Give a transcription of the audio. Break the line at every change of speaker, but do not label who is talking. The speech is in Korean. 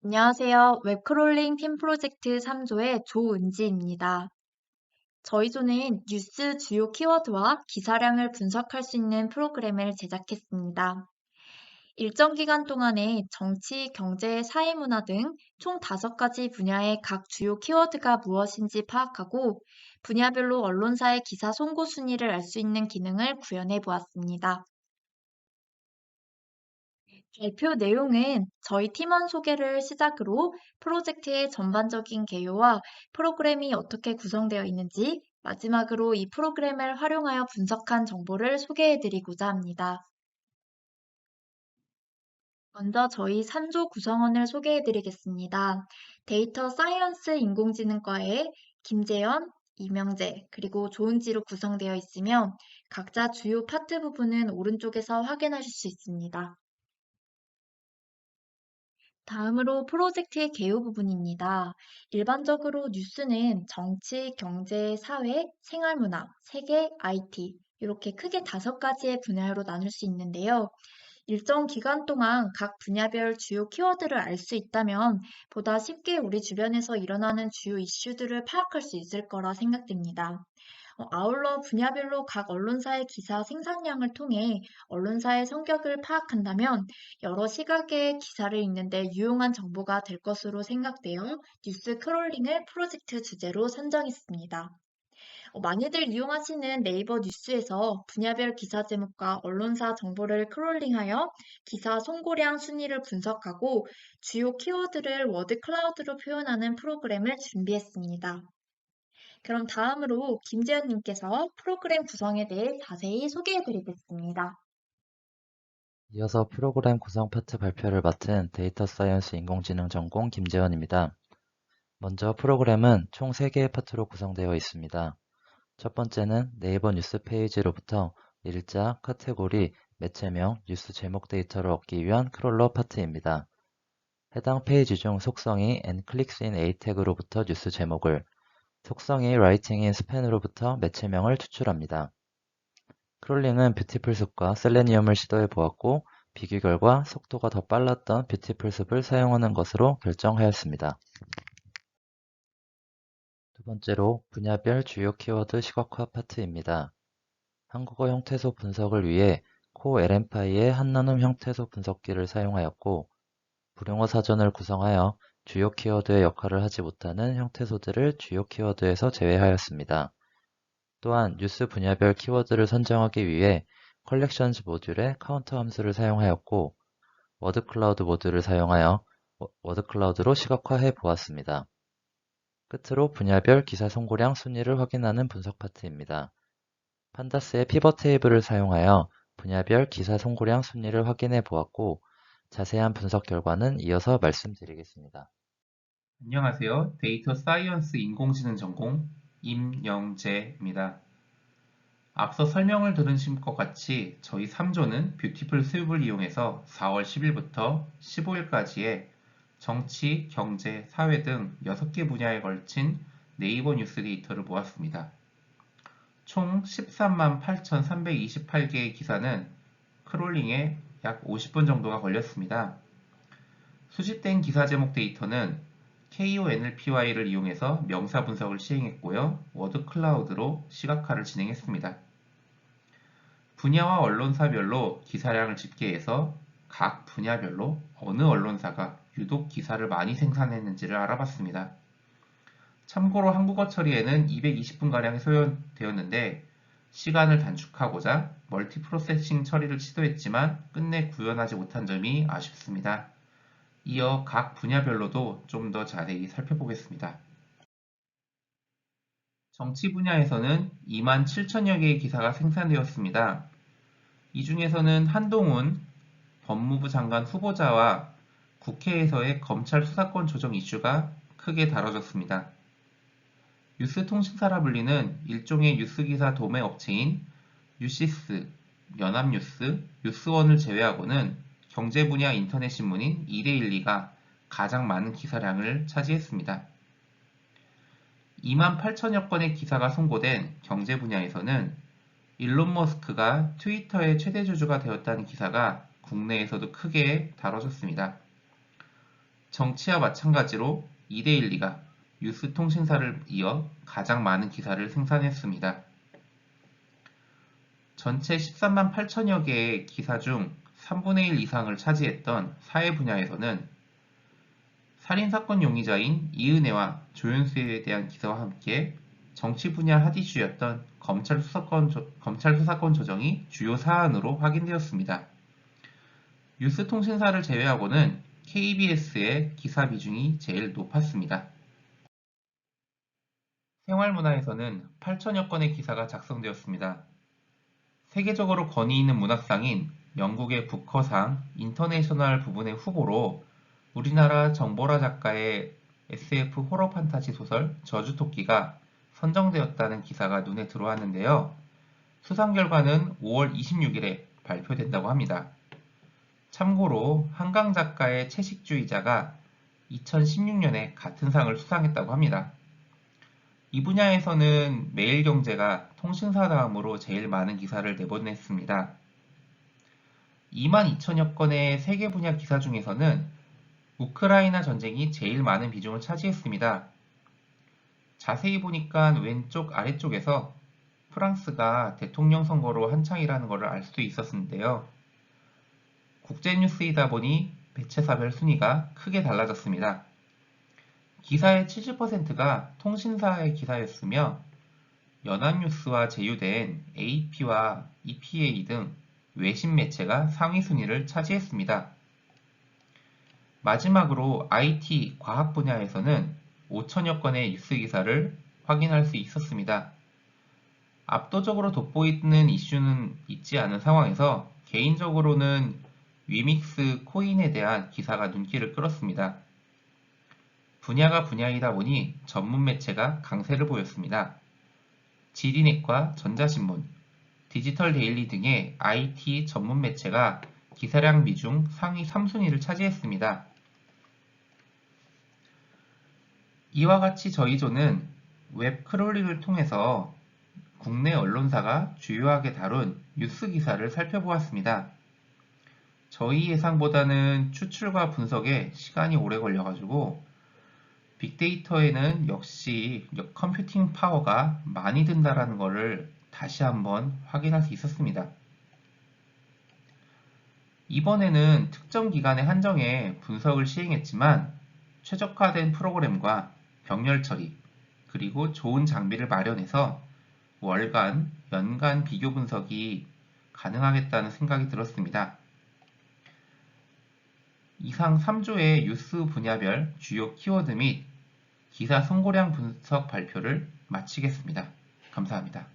안녕하세요. 웹크롤링 팀 프로젝트 3조의 조은지입니다. 저희 조는 뉴스 주요 키워드와 기사량을 분석할 수 있는 프로그램을 제작했습니다. 일정 기간 동안에 정치, 경제, 사회문화 등 총 5가지 분야의 각 주요 키워드가 무엇인지 파악하고 분야별로 언론사의 기사 송고 순위를 알 수 있는 기능을 구현해 보았습니다. 발표 내용은 저희 팀원 소개를 시작으로 프로젝트의 전반적인 개요와 프로그램이 어떻게 구성되어 있는지, 마지막으로 이 프로그램을 활용하여 분석한 정보를 소개해 드리고자 합니다. 먼저 저희 3조 구성원을 소개해 드리겠습니다. 데이터 사이언스 인공지능과의 김재현, 이명재, 그리고 조은지로 구성되어 있으며 각자 주요 파트 부분은 오른쪽에서 확인하실 수 있습니다. 다음으로 프로젝트의 개요 부분입니다. 일반적으로 뉴스는 정치, 경제, 사회, 생활문화, 세계, IT 이렇게 크게 5가지의 분야로 나눌 수 있는데요. 일정 기간 동안 각 분야별 주요 키워드를 알 수 있다면 보다 쉽게 우리 주변에서 일어나는 주요 이슈들을 파악할 수 있을 거라 생각됩니다. 아울러 분야별로 각 언론사의 기사 생산량을 통해 언론사의 성격을 파악한다면 여러 시각의 기사를 읽는데 유용한 정보가 될 것으로 생각되어 뉴스 크롤링을 프로젝트 주제로 선정했습니다. 많이들 이용하시는 네이버 뉴스에서 분야별 기사 제목과 언론사 정보를 크롤링하여 기사 송고량 순위를 분석하고 주요 키워드를 워드 클라우드로 표현하는 프로그램을 준비했습니다. 그럼 다음으로 김재현님께서 프로그램 구성에 대해 자세히 소개해 드리겠습니다.
이어서 프로그램 구성 파트 발표를 맡은 데이터 사이언스 인공지능 전공 김재원입니다. 먼저 프로그램은 총 3개의 파트로 구성되어 있습니다. 첫 번째는 네이버 뉴스 페이지로부터 일자, 카테고리, 매체명, 뉴스 제목 데이터를 얻기 위한 크롤러 파트입니다. 해당 페이지 중 속성이 nClicks in A 태그로부터 뉴스 제목을, 속성이 Writing in Span으로부터 매체명을 추출합니다. 크롤링은 뷰티풀숲과 셀레니엄을 시도해 보았고 비교 결과 속도가 더 빨랐던 뷰티풀숲을 사용하는 것으로 결정하였습니다. 두 번째로 분야별 주요 키워드 시각화 파트입니다. 한국어 형태소 분석을 위해 코LMPI의 한나눔 형태소 분석기를 사용하였고 불용어 사전을 구성하여 주요 키워드의 역할을 하지 못하는 형태소들을 주요 키워드에서 제외하였습니다. 또한 뉴스 분야별 키워드를 선정하기 위해 컬렉션즈 모듈의 카운터 함수를 사용하였고 워드클라우드 모듈을 사용하여 워드클라우드로 시각화해 보았습니다. 끝으로 분야별 기사 송고량 순위를 확인하는 분석 파트입니다. 판다스의 피벗 테이블을 사용하여 분야별 기사 송고량 순위를 확인해 보았고 자세한 분석 결과는 이어서 말씀드리겠습니다.
안녕하세요. 데이터 사이언스 인공지능 전공 임영재입니다. 앞서 설명을 들으신 것 같이 저희 3조는 뷰티풀 수입을 이용해서 4월 10일부터 15일까지의 정치, 경제, 사회 등 6개 분야에 걸친 네이버 뉴스 데이터를 모았습니다. 총 13만 8,328개의 기사는 크롤링에 약 50분 정도가 걸렸습니다. 수집된 기사 제목 데이터는 KONLPY를 이용해서 명사 분석을 시행했고요. 워드 클라우드로 시각화를 진행했습니다. 분야와 언론사별로 기사량을 집계해서 각 분야별로 어느 언론사가 유독 기사를 많이 생산했는지를 알아봤습니다. 참고로 한국어 처리에는 220분가량이 소요되었는데 시간을 단축하고자 멀티 프로세싱 처리를 시도했지만 끝내 구현하지 못한 점이 아쉽습니다. 이어 각 분야별로도 좀 더 자세히 살펴보겠습니다. 정치 분야에서는 2만 7천여 개의 기사가 생산되었습니다. 이 중에서는 한동훈 법무부 장관 후보자와 국회에서의 검찰 수사권 조정 이슈가 크게 다뤄졌습니다. 뉴스통신사라 불리는 일종의 뉴스기사 도매 업체인 뉴시스, 연합뉴스, 뉴스원을 제외하고는 경제 분야 인터넷 신문인 이데일리가 가장 많은 기사량을 차지했습니다. 2만 8천여 건의 기사가 송고된 경제 분야에서는 일론 머스크가 트위터의 최대 주주가 되었다는 기사가 국내에서도 크게 다뤄졌습니다. 정치와 마찬가지로 2대1 리가 뉴스 통신사를 이어 가장 많은 기사를 생산했습니다. 전체 13만 8천여 개의 기사 중 3분의 1 이상을 차지했던 사회 분야에서는 살인사건 용의자인 이은혜와 조윤수에 대한 기사와 함께 정치 분야 핫 이슈였던 검찰 수사권 조정이 주요 사안으로 확인되었습니다. 뉴스통신사를 제외하고는 KBS의 기사 비중이 제일 높았습니다. 생활문화에서는 8천여 건의 기사가 작성되었습니다. 세계적으로 권위 있는 문학상인 영국의 부커상 인터내셔널 부분의 후보로 우리나라 정보라 작가의 SF 호러 판타지 소설 저주토끼가 선정되었다는 기사가 눈에 들어왔는데요. 수상 결과는 5월 26일에 발표된다고 합니다. 참고로 한강 작가의 채식주의자가 2016년에 같은 상을 수상했다고 합니다. 이 분야에서는 매일경제가 통신사 다음으로 제일 많은 기사를 내보냈습니다. 2만 2천여 건의 세계 분야 기사 중에서는 우크라이나 전쟁이 제일 많은 비중을 차지했습니다. 자세히 보니까 왼쪽 아래쪽에서 프랑스가 대통령 선거로 한창이라는 것을 알 수 있었는데요. 국제뉴스이다 보니 매체사별 순위가 크게 달라졌습니다. 기사의 70%가 통신사의 기사였으며 연합뉴스와 제휴된 AP와 EPA 등 외신 매체가 상위 순위를 차지했습니다. 마지막으로 IT, 과학 분야에서는 5천여 건의 뉴스 기사를 확인할 수 있었습니다. 압도적으로 돋보이는 이슈는 있지 않은 상황에서 개인적으로는 위믹스 코인에 대한 기사가 눈길을 끌었습니다. 분야가 분야이다 보니 전문 매체가 강세를 보였습니다. 지디넷과 전자신문, 디지털 데일리 등의 IT 전문 매체가 기사량 비중 상위 3순위를 차지했습니다. 이와 같이 저희조는 웹 크롤링을 통해서 국내 언론사가 주요하게 다룬 뉴스 기사를 살펴보았습니다. 저희 예상보다는 추출과 분석에 시간이 오래 걸려가지고 빅데이터에는 역시 컴퓨팅 파워가 많이 든다는 것을 다시 한번 확인할 수 있었습니다. 이번에는 특정 기간에 한정해 분석을 시행했지만 최적화된 프로그램과 병렬 처리, 그리고 좋은 장비를 마련해서 월간, 연간 비교 분석이 가능하겠다는 생각이 들었습니다. 이상 3조의 뉴스 분야별 주요 키워드 및 기사 송고량 분석 발표를 마치겠습니다. 감사합니다.